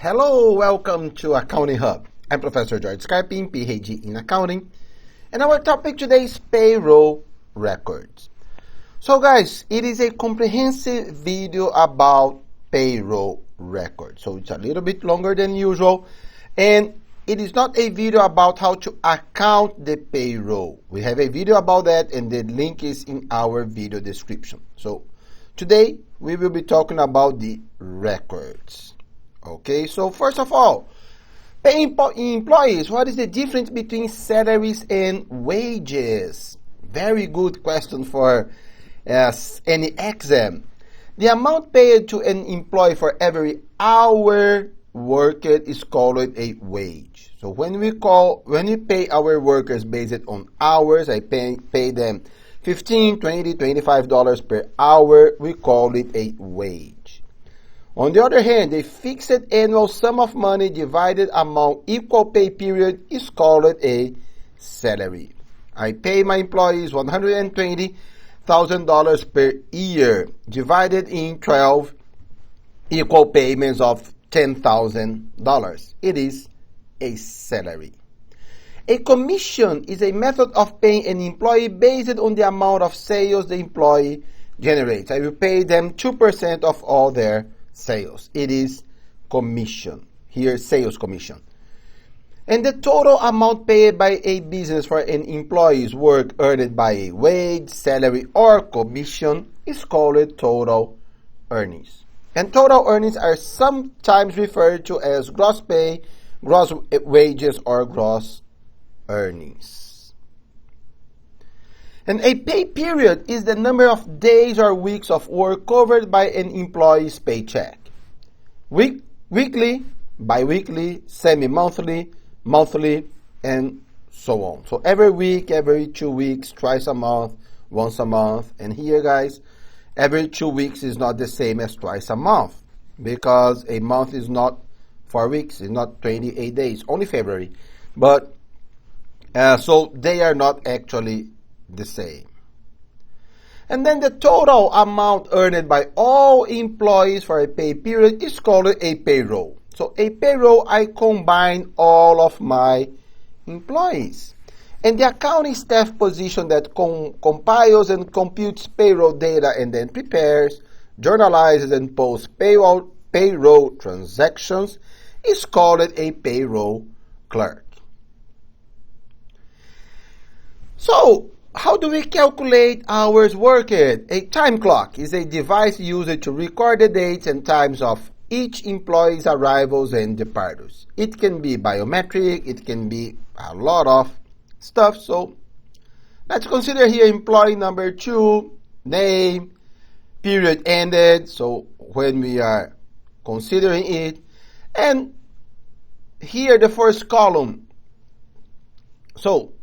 Hello, welcome to Accounting Hub. I'm Professor George Scarpin, PhD in Accounting, and our topic today is Payroll Records. So guys, it is a comprehensive video about payroll records. So it's a little bit longer than usual, and it is not a video about how to account the payroll. We have a video about that, and the link is in our video description. So today, we will be talking about the records. Okay, so first of all, paying employees, what is the difference between salaries and wages? Very good question for any exam. The amount paid to an employee for every hour worked is called a wage. So when we pay our workers based on hours, I pay them $15, $20, $25 per hour, we call it a wage. On the other hand, a fixed annual sum of money divided among equal pay period is called a salary. I pay my employees $120,000 per year, divided in 12 equal payments of $10,000. It is a salary. A commission is a method of paying an employee based on the amount of sales the employee generates. I will pay them 2% of all their sales. It is commission. Here, sales commission. And the total amount paid by a business for an employee's work earned by a wage, salary, or commission is called total earnings. And total earnings are sometimes referred to as gross pay, gross wages, or gross earnings. And a pay period is the number of days or weeks of work covered by an employee's paycheck. Weekly, bi-weekly, semi-monthly, monthly, and so on. So every week, every 2 weeks, twice a month, once a month. And here, guys, every 2 weeks is not the same as twice a month, because a month is not 4 weeks, it's not 28 days, only February. But so they are not actually the same. And then the total amount earned by all employees for a pay period is called a payroll. So a payroll, I combine all of my employees. And the accounting staff position that compiles and computes payroll data and then prepares, journalizes, and posts payroll transactions is called a payroll clerk. So, how do we calculate hours worked? A time clock is a device used to record the dates and times of each employee's arrivals and departures. It can be biometric, it can be a lot of stuff. So, let's consider here employee number 2, name, period ended, so when we are considering it. And here the first column. So,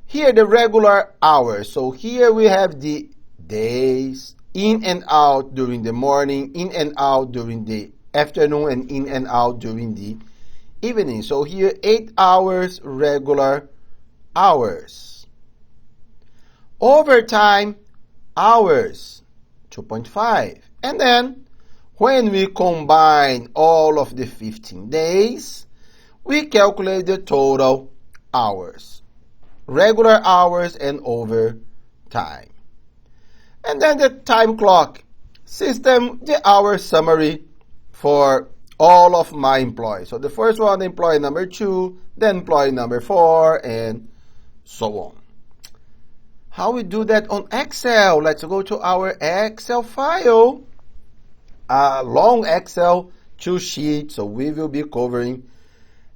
here the regular hours. So here we have the days, in and out during the morning, in and out during the afternoon, and in and out during the evening. So here 8 hours, regular hours. Overtime hours, 2.5. And then when we combine all of the 15 days, we calculate the total hours. Regular hours and overtime. And then the time clock system, the hour summary for all of my employees. So the first one, employee number 2, then employee number 4, and so on. How we do that on Excel? Let's go to our Excel file. A long Excel 2 sheet, so we will be covering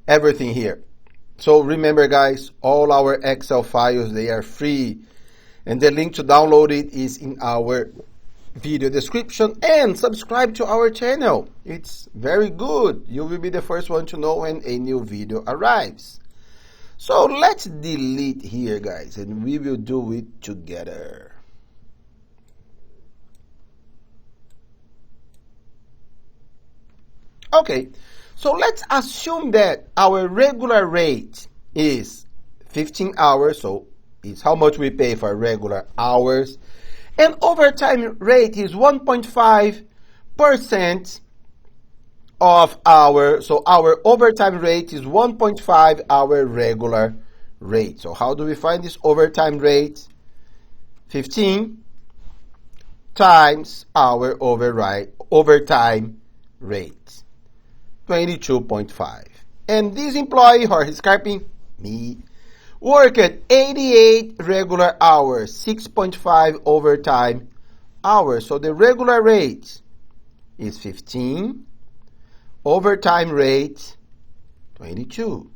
everything here. So remember, guys, all our Excel files, they are free. And the link to download it is in our video description. And subscribe to our channel. It's very good. You will be the first one to know when a new video arrives. So let's delete here, guys, and we will do it together. Okay. So let's assume that our regular rate is 15 hours, so it's how much we pay for regular hours. And overtime rate is 1.5% of our overtime rate is 1.5 our regular rate. So how do we find this overtime rate? 15 times our overtime rate, 22.5. And this employee, Jorge Scarpin, me, worked 88 regular hours, 6.5 overtime hours. So the regular rate is 15, overtime rate 22.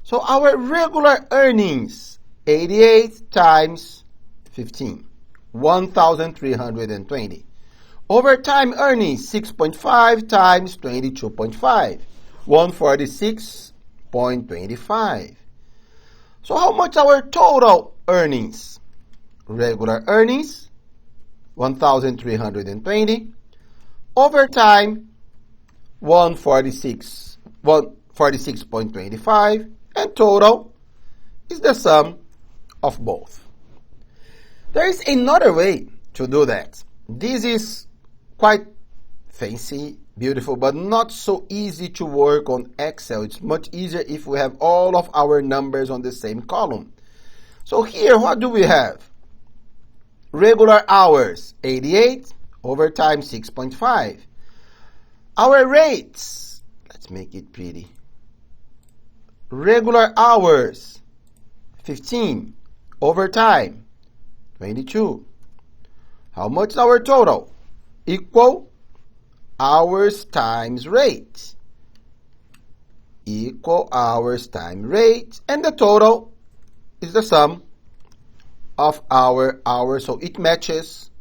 So our regular earnings, 88 times 15, 1,320. Overtime earnings, 6.5 times 22.5, 146.25. So how much our total earnings? Regular earnings, 1,320. Overtime, 146.25. And total is the sum of both. There is another way to do that. This is quite fancy, beautiful, but not so easy to work on Excel. It's much easier if we have all of our numbers on the same column. So here, what do we have? Regular hours, 88, overtime, 6.5. Our rates, let's make it pretty. Regular hours, 15, overtime, 22. How much is our total? Equal hours times rate. Equal hours times rate. And the total is the sum of our hours. So it matches.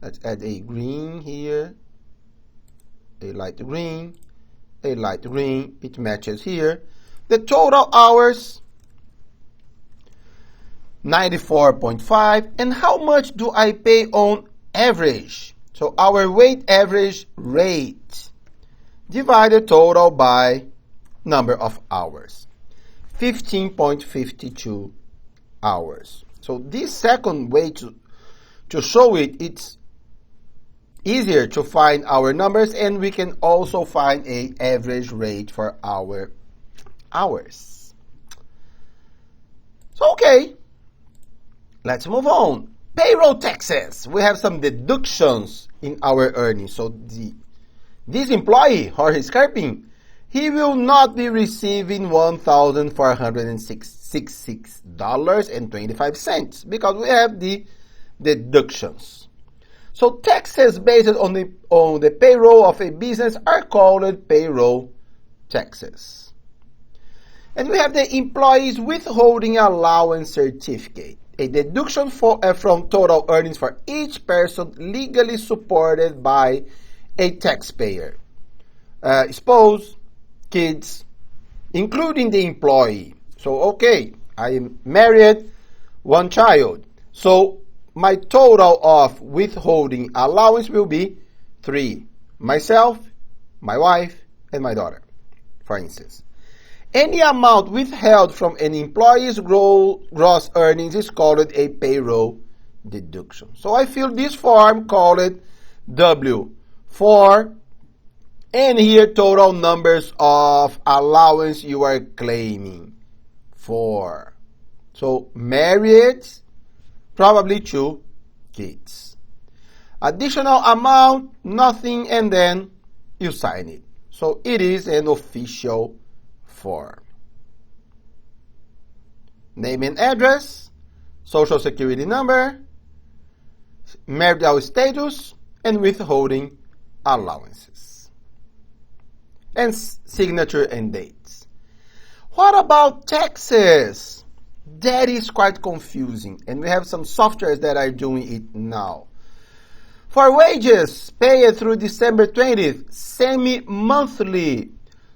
Let's add a green here. A light green. A light green. It matches here. The total hours, 94.5. And how much do I pay on average? So our weight average rate divided total by number of hours, 15.52 hours. So this second way to show it, it's easier to find our numbers, and we can also find an average rate for our hours. So okay, let's move on. Payroll taxes. We have some deductions in our earnings. So this employee, Jorge Scarpin, he will not be receiving $1,466.25 because we have the deductions. So taxes based on the payroll of a business are called payroll taxes. And we have the employee's withholding allowance certificate, a deduction from total earnings for each person legally supported by a taxpayer. Spouse, kids, including the employee. So, okay, I am married, one child. So, my total of withholding allowance will be 3. Myself, my wife, and my daughter, for instance. Any amount withheld from an employee's gross earnings is called a payroll deduction. So I fill this form, call it W4, and here total numbers of allowance you are claiming for. So married, probably 2 kids. Additional amount, nothing, and then you sign it. So it is an official form. Name and address, social security number, marital status, and withholding allowances. And signature and dates. What about taxes? That is quite confusing, and we have some softwares that are doing it now. For wages, paid through December 20th, semi-monthly.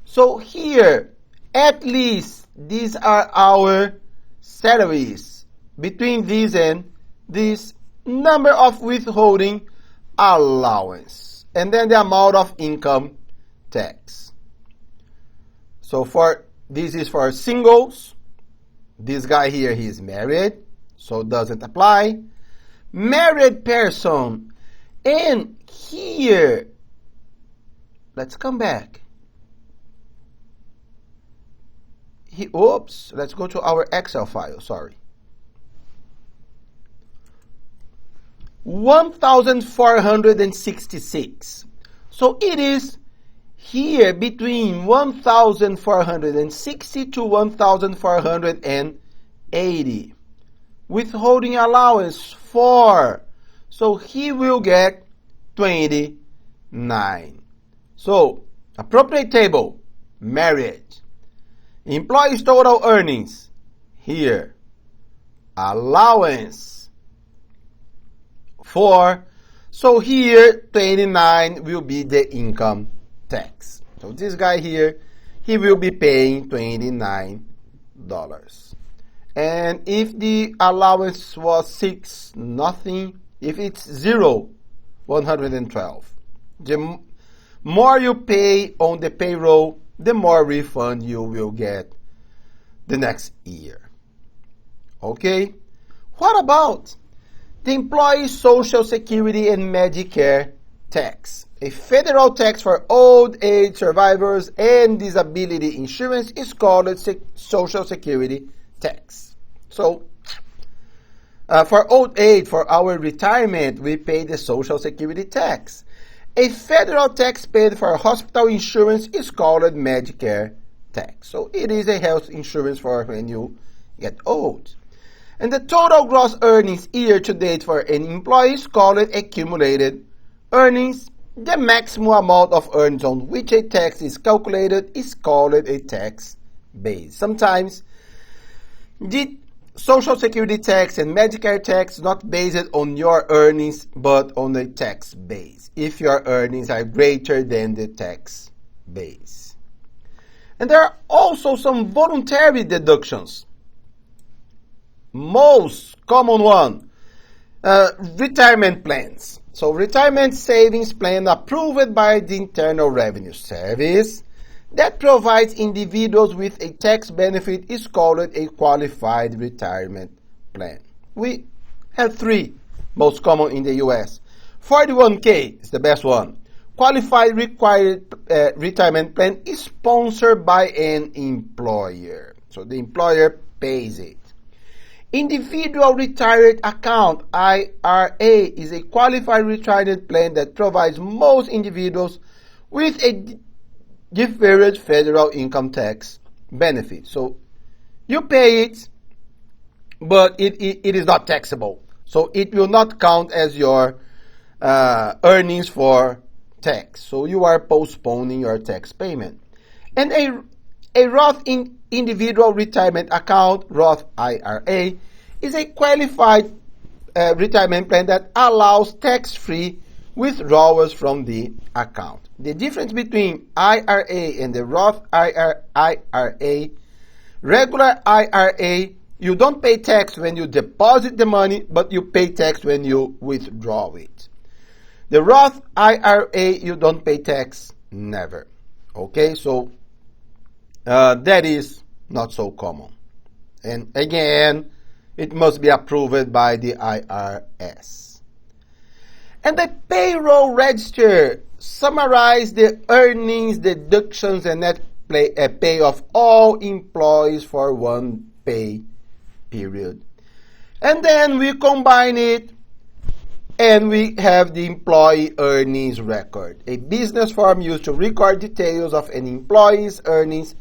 So here, at least these are our salaries. Between these and this number of withholding allowance. And then the amount of income tax. So this is for singles. This guy here, he is married, so doesn't apply. Married person. And here, let's come back. Oops, let's go to our Excel file, sorry. 1,466. So it is here between 1,460 to 1,480. Withholding allowance 4. So he will get 29. So appropriate table, marriage. Employee's total earnings, here. Allowance, 4. So here, 29 will be the income tax. So this guy here, he will be paying $29. And if the allowance was 6, nothing. If it's 0, 112. The more you pay on the payroll, the more refund you will get the next year. Okay? What about the employee's Social Security and Medicare tax? A federal tax for old age survivors and disability insurance is called Social Security tax. So, for old age, for our retirement, we pay the Social Security tax. A federal tax paid for hospital insurance is called Medicare tax. So it is a health insurance for when you get old. And the total gross earnings year to date for an employee is called accumulated earnings. The maximum amount of earnings on which a tax is calculated is called a tax base. Sometimes the Social Security tax and Medicare tax not based on your earnings but on a tax base if your earnings are greater than the tax base. And there are also some voluntary deductions. Most common one, retirement plans. So retirement savings plan approved by the Internal Revenue Service that provides individuals with a tax benefit is called a qualified retirement plan. We have 3 most common in the U.S. 41K is the best one. Qualified required retirement plan is sponsored by an employer. So the employer pays it. Individual Retired Account, IRA, is a qualified retirement plan that provides most individuals with a deferred federal income tax benefit. So you pay it, but it is not taxable. So it will not count as your earnings for tax. So you are postponing your tax payment. And a Roth Individual Retirement Account, Roth IRA, is a qualified retirement plan that allows tax-free withdrawals from the account. The difference between IRA and the Roth IRA, regular IRA, you don't pay tax when you deposit the money, but you pay tax when you withdraw it. The Roth IRA, you don't pay tax, never. Okay, so that is not so common. And again, it must be approved by the IRS. And the Payroll Register summarizes the earnings, deductions, and net pay of all employees for one pay period. And then we combine it and we have the employee earnings record, a business form used to record details of an employee's earnings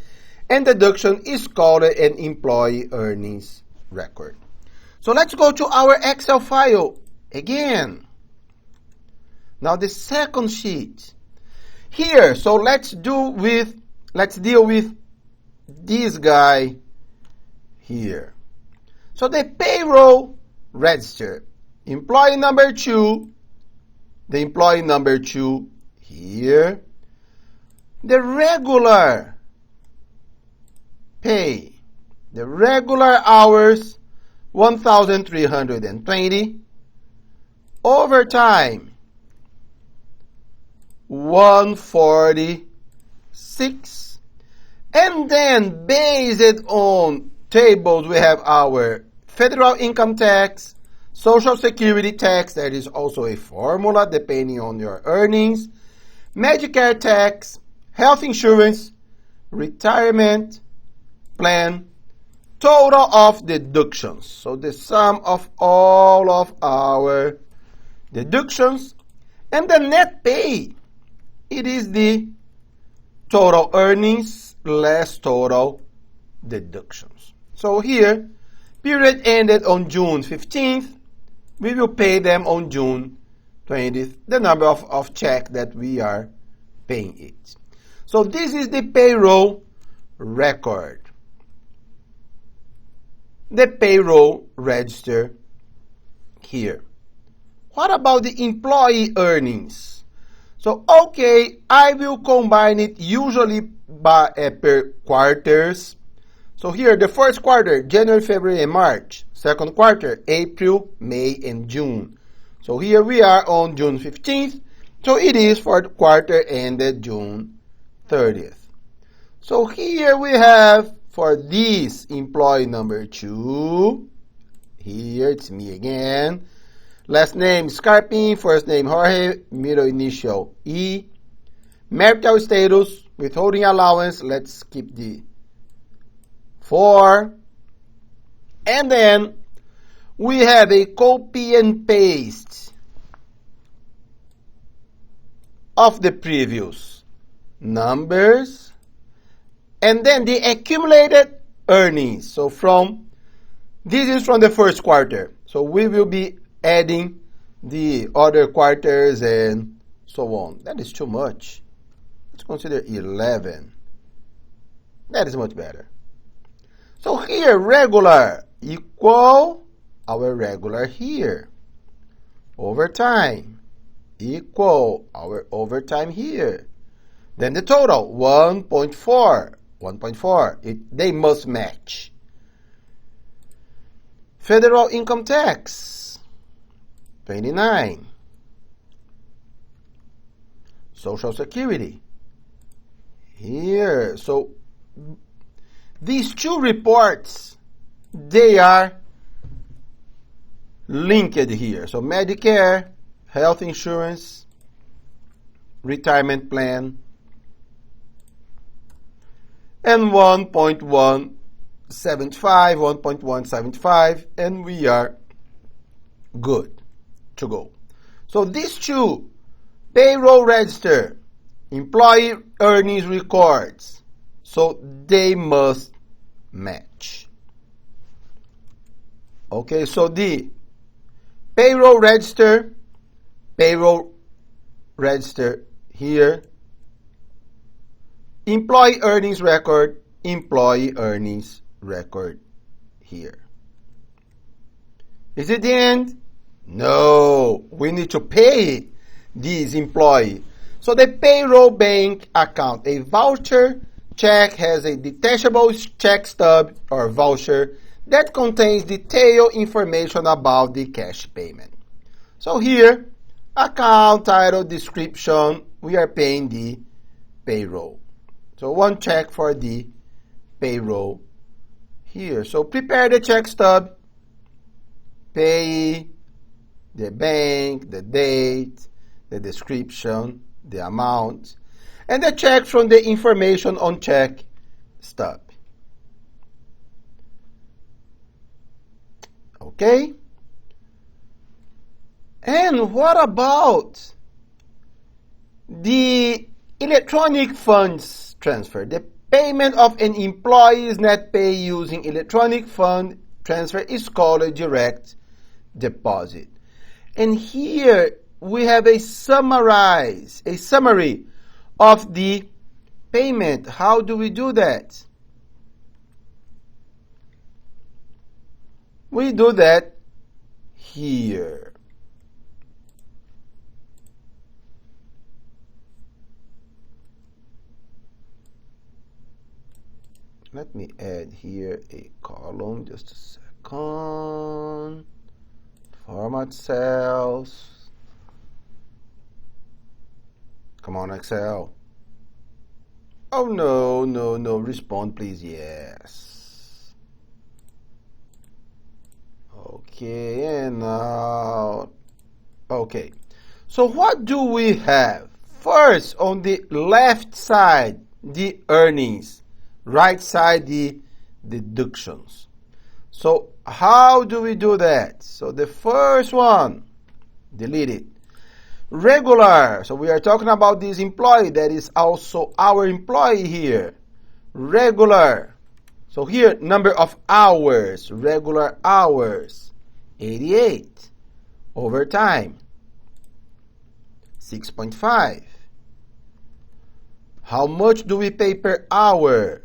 and deduction is called an employee earnings record. So let's go to our Excel file again. Now the second sheet here. So let's deal with this guy here. So the payroll register, employee number 2, the employee number 2 here, the regular pay, the regular hours, 1,320, overtime, 146, and then based on tables we have our federal income tax, Social Security tax, that is also a formula depending on your earnings, Medicare tax, health insurance, retirement plan, total of deductions. So the sum of all of our deductions, and the net pay, it is the total earnings less total deductions. So here, period ended on June 15th. We will pay them on June 20th, the number of check that we are paying it. So this is the payroll record. The payroll register here. What about the employee earnings? So, okay, I will combine it usually by per quarters. So here, the first quarter, January, February, and March. Second quarter, April, May, and June. So here we are on June 15th. So it is for the quarter ended June 30th. So here we have for this employee number 2. Here it's me again. Last name Scarpin, first name Jorge, middle initial E. Marital status, withholding allowance, let's keep the 4. And then we have a copy and paste of the previous numbers and then the accumulated earnings. So this is from the first quarter. So we will be adding the other quarters and so on. That is too much. Let's consider 11. That is much better. So here, regular equal our regular here. Overtime equal our overtime here. Then the total, 1.4. 1.4. They must match. Federal income tax, 29. Social Security. Here. So these two reports, they are linked here. So Medicare, health insurance, retirement plan, and 1.175, 1.175, and we are good to go. So these two, payroll register, employee earnings records, so they must match. Okay, so the payroll register here, employee earnings record here. Is it the end? No, we need to pay these employee. So the payroll bank account, a voucher check has a detachable check stub or voucher that contains detailed information about the cash payment. So here, account, title, description, we are paying the payroll. So one check for the payroll here. So prepare the check stub, pay, the bank, the date, the description, the amount, and the check from the information on check stub. Okay? And what about the electronic funds transfer? The payment of an employee's net pay using electronic fund transfer is called a direct deposit. And here we have a summary of the payment. How do we do that? We do that here. Let me add here a column, just a second. Format cells. Come on, Excel. Oh, no. Respond, please. Yes. Okay, and now. Okay. So what do we have First, on the left side, the earnings. Right side, the deductions. So how do we do that? So the first one, delete it. Regular. So we are talking about this employee that is also our employee here. Regular. So here, number of hours, regular hours, 88. Overtime, 6.5. How much do we pay per hour?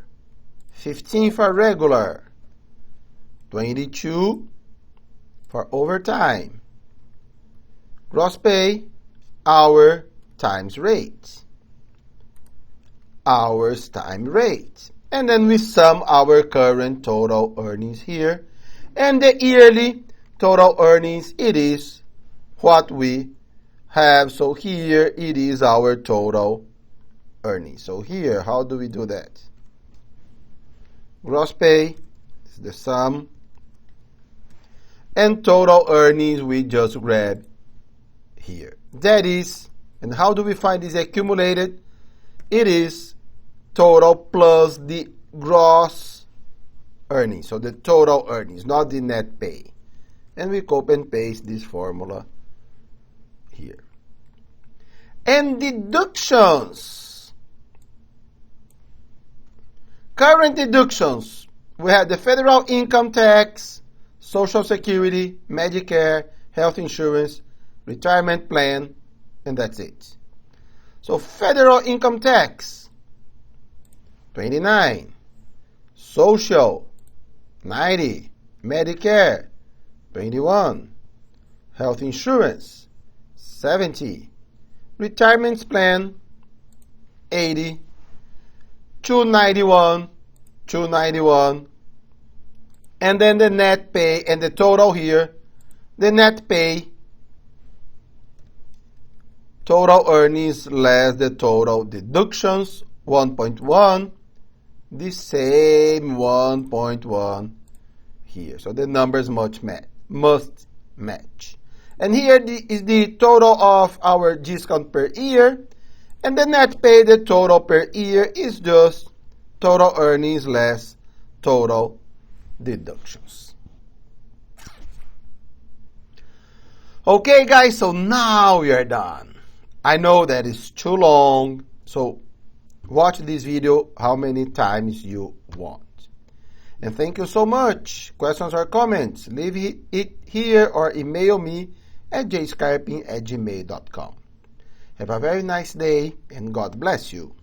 15 for regular, 22 for overtime. Gross pay, hour times rate. Hours times rate. And then we sum our current total earnings here. And the yearly total earnings, it is what we have. So here it is our total earnings. So here, how do we do that? Gross pay is the sum. And total earnings we just grab here. That is, and how do we find this accumulated? It is total plus the gross earnings. So the total earnings, not the net pay. And we copy and paste this formula here. And deductions. Current deductions. We have the federal income tax, Social Security, Medicare, health insurance, retirement plan, and that's it. So federal income tax, 29. Social, 90. Medicare, 21. Health insurance, 70. Retirement plan, 80. 291. And then the net pay and the total here, the net pay, total earnings less the total deductions, 1.1, the same 1.1 here. So the numbers must match. And here is the total of our discount per year, and the net pay, the total per year, is just total earnings less total deductions. Okay, guys, so now we are done. I know that is too long, so watch this video how many times you want. And thank you so much. Questions or comments, leave it here or email me at jscarping@gmail.com. Have a very nice day and God bless you.